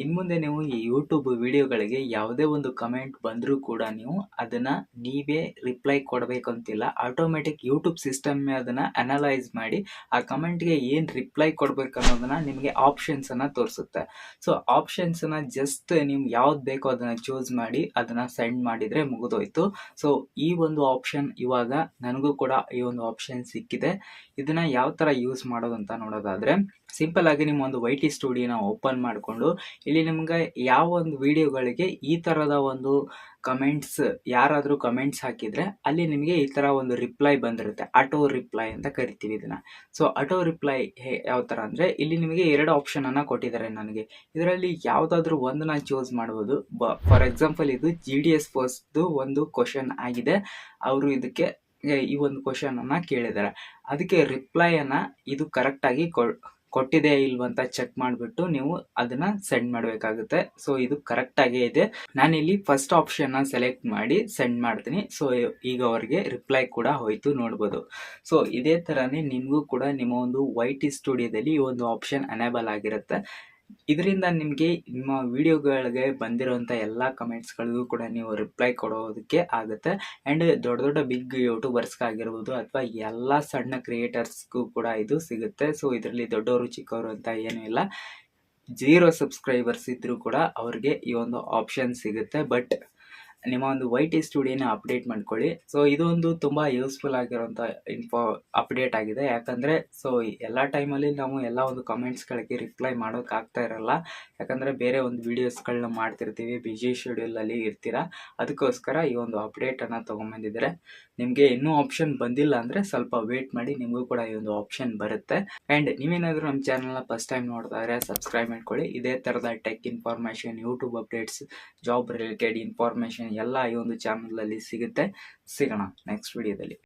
ಇನ್ಮುಂದೆ ನೀವು ಈ ಯೂಟ್ಯೂಬ್ ವಿಡಿಯೋಗಳಿಗೆ ಯಾವುದೇ ಒಂದು ಕಮೆಂಟ್ ಬಂದರೂ ಕೂಡ ನೀವು ಅದನ್ನು ನೀವೇ ರಿಪ್ಲೈ ಕೊಡಬೇಕಂತಿಲ್ಲ. ಆಟೋಮೆಟಿಕ್ ಯೂಟ್ಯೂಬ್ ಸಿಸ್ಟಮ್ಮೇ ಅದನ್ನು ಅನಲೈಸ್ ಮಾಡಿ ಆ ಕಮೆಂಟ್ಗೆ ಏನು ರಿಪ್ಲೈ ಕೊಡಬೇಕು ಅನ್ನೋದನ್ನು ನಿಮಗೆ ಆಪ್ಷನ್ಸನ್ನು ತೋರಿಸುತ್ತೆ. ಸೊ ಆಪ್ಷನ್ಸನ್ನು ಜಸ್ಟ್ ನೀವು ಯಾವ್ದು ಬೇಕೋ ಅದನ್ನು ಚೂಸ್ ಮಾಡಿ ಅದನ್ನು ಸೆಂಡ್ ಮಾಡಿದರೆ ಮುಗಿದೋಯ್ತು. ಸೊ ಈ ಒಂದು ಆಪ್ಷನ್ ಇವಾಗ ನನಗೂ ಕೂಡ ಈ ಒಂದು ಆಪ್ಷನ್ ಸಿಕ್ಕಿದೆ. ಇದನ್ನು ಯಾವ ಥರ ಯೂಸ್ ಮಾಡೋದು ಅಂತ ನೋಡೋದಾದರೆ, ಸಿಂಪಲ್ ಆಗಿ ನಿಮ್ಮ ಒಂದು YT ಸ್ಟುಡಿಯೋನ ಓಪನ್ ಮಾಡಿಕೊಂಡು ಇಲ್ಲಿ ನಿಮ್ಗೆ ಯಾವ ಒಂದು ವಿಡಿಯೋಗಳಿಗೆ ಈ ಥರದ ಒಂದು ಕಮೆಂಟ್ಸ್ ಯಾರಾದರೂ ಕಮೆಂಟ್ಸ್ ಹಾಕಿದರೆ ಅಲ್ಲಿ ನಿಮಗೆ ಈ ಥರ ಒಂದು ರಿಪ್ಲೈ ಬಂದಿರುತ್ತೆ. ಆಟೋ ರಿಪ್ಲೈ ಅಂತ ಕರಿತೀವಿ ಇದನ್ನು. ಸೊ ಆಟೋ ರಿಪ್ಲೈ ಯಾವ ಥರ ಅಂದರೆ, ಇಲ್ಲಿ ನಿಮಗೆ 2 ಆಪ್ಷನನ್ನು ಕೊಟ್ಟಿದ್ದಾರೆ ನನಗೆ. ಇದರಲ್ಲಿ ಯಾವುದಾದ್ರೂ ಒಂದನ್ನ ಚೂಸ್ ಮಾಡ್ಬೋದು. ಫಾರ್ ಎಕ್ಸಾಂಪಲ್ ಇದು GDS ಪೋಸ್ಟ್ದು ಒಂದು ಕ್ವಶನ್ ಆಗಿದೆ. ಅವರು ಇದಕ್ಕೆ ಈ ಒಂದು ಕ್ವಶನನ್ನು ಕೇಳಿದ್ದಾರೆ. ಅದಕ್ಕೆ ರಿಪ್ಲೈಯನ್ನು ಇದು ಕರೆಕ್ಟಾಗಿ ಕೊಟ್ಟಿದೆ ಇಲ್ವಂತ ಚೆಕ್ ಮಾಡಿಬಿಟ್ಟು ನೀವು ಅದನ್ನು ಸೆಂಡ್ ಮಾಡಬೇಕಾಗುತ್ತೆ. ಸೊ ಇದು ಕರೆಕ್ಟಾಗೇ ಇದೆ. ನಾನಿಲ್ಲಿ ಫಸ್ಟ್ ಆಪ್ಷನ್ನ ಸೆಲೆಕ್ಟ್ ಮಾಡಿ ಸೆಂಡ್ ಮಾಡ್ತೀನಿ. ಸೊ ಈಗ ಅವರಿಗೆ ರಿಪ್ಲೈ ಕೂಡ ಹೋಯಿತು, ನೋಡ್ಬೋದು. ಸೊ ಇದೇ ಥರನೇ ನಿಮಗೂ ಕೂಡ ನಿಮ್ಮ ಒಂದು YT ಸ್ಟುಡಿಯೋದಲ್ಲಿ ಈ ಒಂದು ಆಪ್ಷನ್ ಅನೇಬಲ್ ಆಗಿರುತ್ತೆ. ಇದರಿಂದ ನಿಮಗೆ ನಿಮ್ಮ ವಿಡಿಯೋಗಳಿಗೆ ಬಂದಿರೋಂಥ ಎಲ್ಲ ಕಮೆಂಟ್ಸ್ಗಳಿಗೂ ಕೂಡ ನೀವು ರಿಪ್ಲೈ ಕೊಡೋದಕ್ಕೆ ಆಗುತ್ತೆ. ಆ್ಯಂಡ್ ದೊಡ್ಡ ದೊಡ್ಡ ಬಿಗ್ ಯೂಟ್ಯೂಬರ್ಸ್ಗಾಗಿರ್ಬೋದು ಅಥವಾ ಎಲ್ಲ ಸಣ್ಣ ಕ್ರಿಯೇಟರ್ಸ್ಗೂ ಕೂಡ ಇದು ಸಿಗುತ್ತೆ. ಸೊ ಇದರಲ್ಲಿ ದೊಡ್ಡವರು ಚಿಕ್ಕವರು ಅಂತ ಏನೂ ಇಲ್ಲ. 0 ಸಬ್ಸ್ಕ್ರೈಬರ್ಸ್ ಇದ್ದರೂ ಕೂಡ ಅವ್ರಿಗೆ ಈ ಒಂದು ಆಪ್ಷನ್ ಸಿಗುತ್ತೆ. ಬಟ್ ನಿಮ್ಮ ಒಂದು YT ಸ್ಟುಡಿಯೋನ ಅಪ್ಡೇಟ್ ಮಾಡ್ಕೊಳ್ಳಿ. ಸೊ ಇದೊಂದು ತುಂಬ ಯೂಸ್ಫುಲ್ ಆಗಿರೋಂಥ ಅಪ್ಡೇಟ್ ಆಗಿದೆ. ಯಾಕಂದರೆ ಸೊ ಎಲ್ಲ ಟೈಮಲ್ಲಿ ನಾವು ಎಲ್ಲ ಒಂದು ಕಮೆಂಟ್ಸ್ಗಳಿಗೆ ರಿಪ್ಲೈ ಮಾಡೋಕ್ಕಾಗ್ತಾ ಇರಲ್ಲ. ಯಾಕಂದರೆ ಬೇರೆ ಒಂದು ವೀಡಿಯೋಸ್ಗಳನ್ನ ಮಾಡ್ತಿರ್ತೀವಿ, ಬಿಜಿ ಶೆಡ್ಯೂಲಲ್ಲಿ ಇರ್ತೀರ. ಅದಕ್ಕೋಸ್ಕರ ಈ ಒಂದು ಅಪ್ಡೇಟನ್ನು ತೊಗೊಂಬಂದಿದ್ದಾರೆ. ನಿಮಗೆ ಇನ್ನೂ ಆಪ್ಷನ್ ಬಂದಿಲ್ಲ ಅಂದರೆ ಸ್ವಲ್ಪ ವೇಟ್ ಮಾಡಿ, ನಿಮಗೂ ಕೂಡ ಈ ಒಂದು ಆಪ್ಷನ್ ಬರುತ್ತೆ. ಆ್ಯಂಡ್ ನೀವೇನಾದರೂ ನಮ್ಮ ಚಾನಲ್ನ ಫಸ್ಟ್ ಟೈಮ್ ನೋಡ್ತಾ ಇದ್ರೆ ಸಬ್ಸ್ಕ್ರೈಬ್ ಮಾಡ್ಕೊಳ್ಳಿ. ಇದೇ ಥರದ tech information, YouTube updates, job related information ಎಲ್ಲ ಈ ಒಂದು ಚಾನಲಲ್ಲಿ ಸಿಗುತ್ತೆ. ಸಿಗೋಣ ನೆಕ್ಸ್ಟ್ ವಿಡಿಯೋದಲ್ಲಿ.